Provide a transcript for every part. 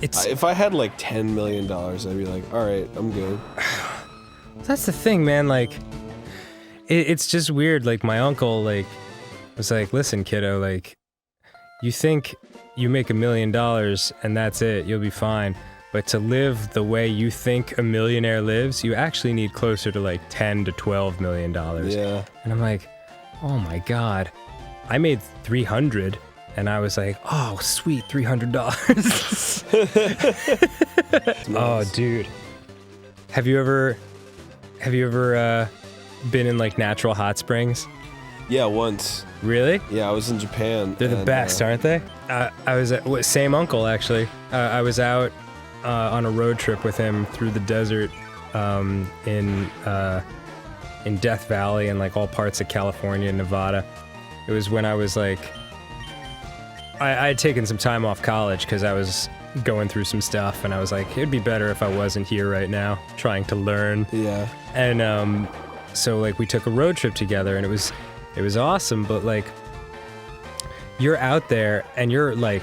If I had like $10 million, I'd be like, all right, I'm good. That's the thing, man. Like, it's just weird. Like, my uncle, like, was like, listen, kiddo, like, you think you make $1 million and that's it, you'll be fine. But to live the way you think a millionaire lives, you actually need closer to like $10 to $12 million. Yeah. And I'm like, oh my God, I made 300. And I was like, oh, sweet, $300. Oh, dude. Have you ever been in like natural hot springs? Yeah, once. Really? Yeah, I was in Japan. They're the best, aren't they? I was at, same uncle, actually. I was out on a road trip with him through the desert in Death Valley and like all parts of California and Nevada. It was when I was like, I had taken some time off college because I was going through some stuff, and I was like, it'd be better if I wasn't here right now, trying to learn. Yeah. And so like we took a road trip together, and it was awesome, but like you're out there and you're like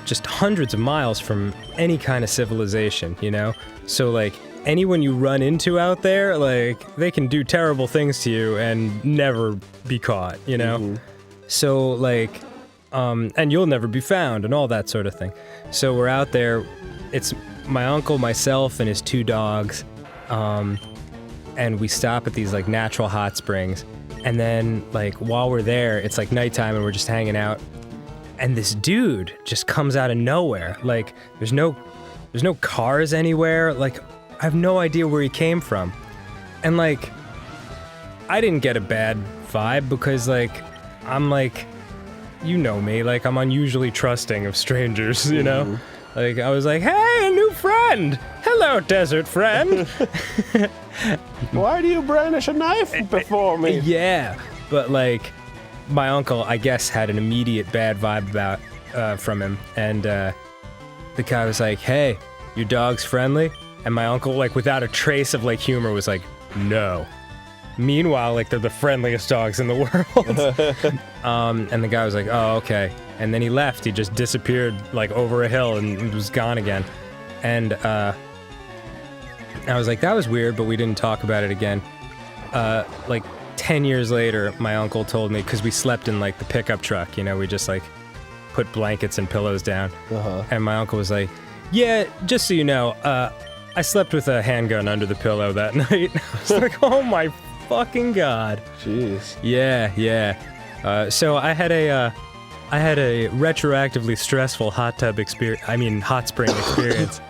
just hundreds of miles from any kind of civilization, you know? So like anyone you run into out there, like they can do terrible things to you and never be caught, you know? Mm-hmm. So like, and you'll never be found and all that sort of thing. So we're out there, it's my uncle, myself, and his 2 dogs, and we stop at these like natural hot springs. And then, like, while we're there, it's like nighttime and we're just hanging out. And this dude just comes out of nowhere. Like, there's no cars anywhere. Like, I have no idea where he came from. And, like, I didn't get a bad vibe because, like, I'm like, you know me, like, I'm unusually trusting of strangers, you know? Like, I was like, hey, a new friend! Hello, desert friend! Why do you brandish a knife before me? Yeah, but like, my uncle, I guess, had an immediate bad vibe from him, and the guy was like, hey, your dog's friendly? And my uncle, like, without a trace of like humor, was like, no. Meanwhile, like, they're the friendliest dogs in the world. And the guy was like, oh, okay. And then he left. He just disappeared, like, over a hill and was gone again. And I was like, that was weird, but we didn't talk about it again. Like, 10 years later, my uncle told me, because we slept in, like, the pickup truck, you know, we just, like, put blankets and pillows down. And my uncle was like, yeah, just so you know, I slept with a handgun under the pillow that night. I was like, oh my fucking God. Jeez. Yeah. So I had a retroactively stressful hot spring experience.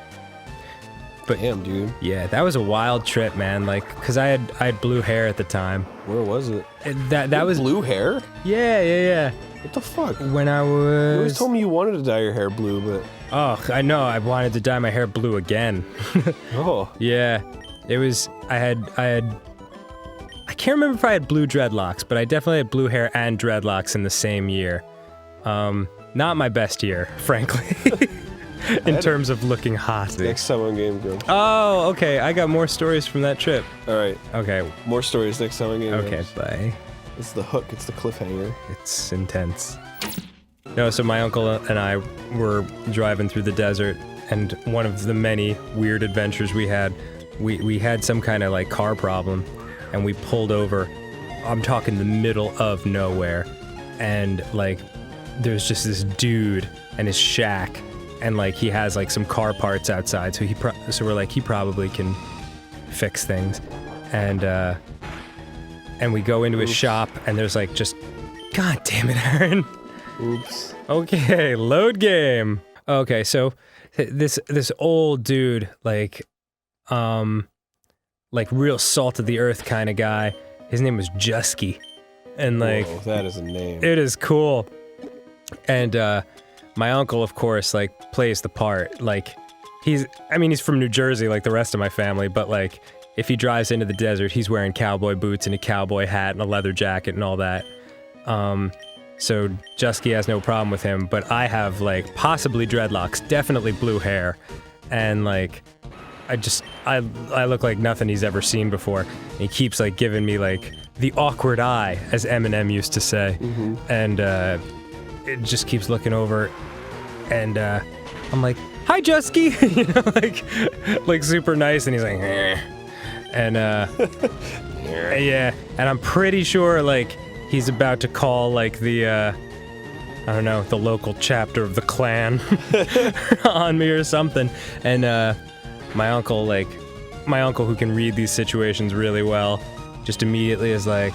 But damn, dude. Yeah, that was a wild trip, man. Like, cause I had blue hair at the time. Where was it? That was blue hair? Yeah. What the fuck? When I was... You always told me you wanted to dye your hair blue, but... Oh, I know. I wanted to dye my hair blue again. Oh. Yeah. It was... I can't remember if I had blue dreadlocks, but I definitely had blue hair and dreadlocks in the same year. Not my best year, frankly. In terms of looking hot. Next time on Game Grumps. Oh, okay. I got more stories from that trip. All right. Okay. More stories next time on Game Grumps. Okay, bye. It's the hook. It's the cliffhanger. It's intense. No, so my uncle and I were driving through the desert, and one of the many weird adventures we had, we had some kind of like car problem, and we pulled over. I'm talking the middle of nowhere, and like there's just this dude and his shack, and like he has like some car parts outside, so we're like, he probably can fix things, and we go into his shop, and there's like just, God damn it, Aaron. Oops. Okay, load game. Okay, so this old dude, like real salt of the earth kind of guy. His name was Jusky, and like, whoa, that is a name. It is cool. And my uncle, of course, like plays the part. Like he's from New Jersey, like the rest of my family, but like if he drives into the desert, he's wearing cowboy boots and a cowboy hat and a leather jacket and all that. So Jusky has no problem with him, but I have like possibly dreadlocks, definitely blue hair, and like I look like nothing he's ever seen before. And he keeps like giving me like the awkward eye, as Eminem used to say, and it just keeps looking over, and I'm like, hi, Jusky, you know, like super nice, and he's like, eh. And yeah, and I'm pretty sure like he's about to call like the I don't know, the local chapter of the Klan on me or something. And my uncle who can read these situations really well, just immediately is like,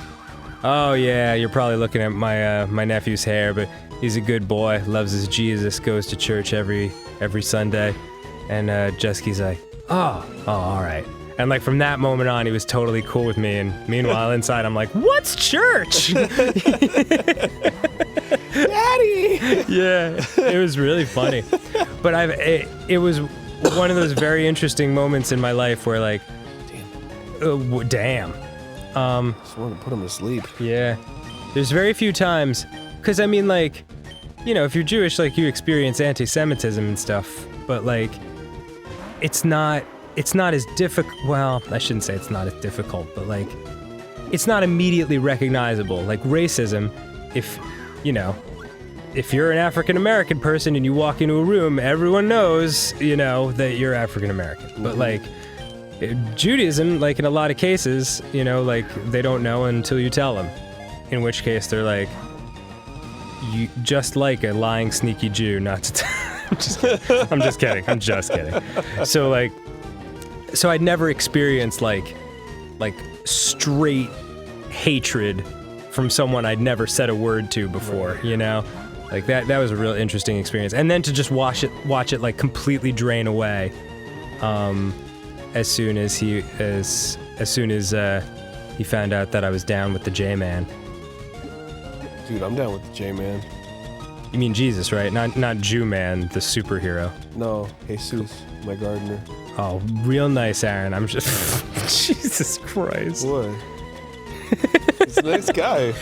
oh yeah, you're probably looking at my nephew's hair, but he's a good boy, loves his Jesus, goes to church every Sunday. And Jesky's like, oh, all right. And like from that moment on, he was totally cool with me. And meanwhile, inside, I'm like, what's church? Daddy! Yeah, it was really funny. But it was one of those very interesting moments in my life where like, damn. Just want to put him to sleep. Yeah. There's very few times, because I mean like, you know, if you're Jewish, like you experience anti-Semitism and stuff, but like, it's not as difficult. Well, I shouldn't say it's not as difficult, but like, it's not immediately recognizable. Like racism, if you're an African American person and you walk into a room, everyone knows, you know, that you're African American. Mm-hmm. But like, Judaism, like in a lot of cases, you know, like they don't know until you tell them. In which case, they're like, you just like a lying, sneaky Jew, not to. I'm just kidding. So I'd never experienced like straight hatred from someone I'd never said a word to before, right. You know? Like that was a real interesting experience. And then to just watch it like completely drain away as soon as he found out that I was down with the J-Man. Dude, I'm down with the J-Man. You mean Jesus, right? Not Jew-Man, the superhero. No, Jesus, my gardener. Oh, real nice, Aaron. I'm just... Jesus Christ. What? He's a nice guy.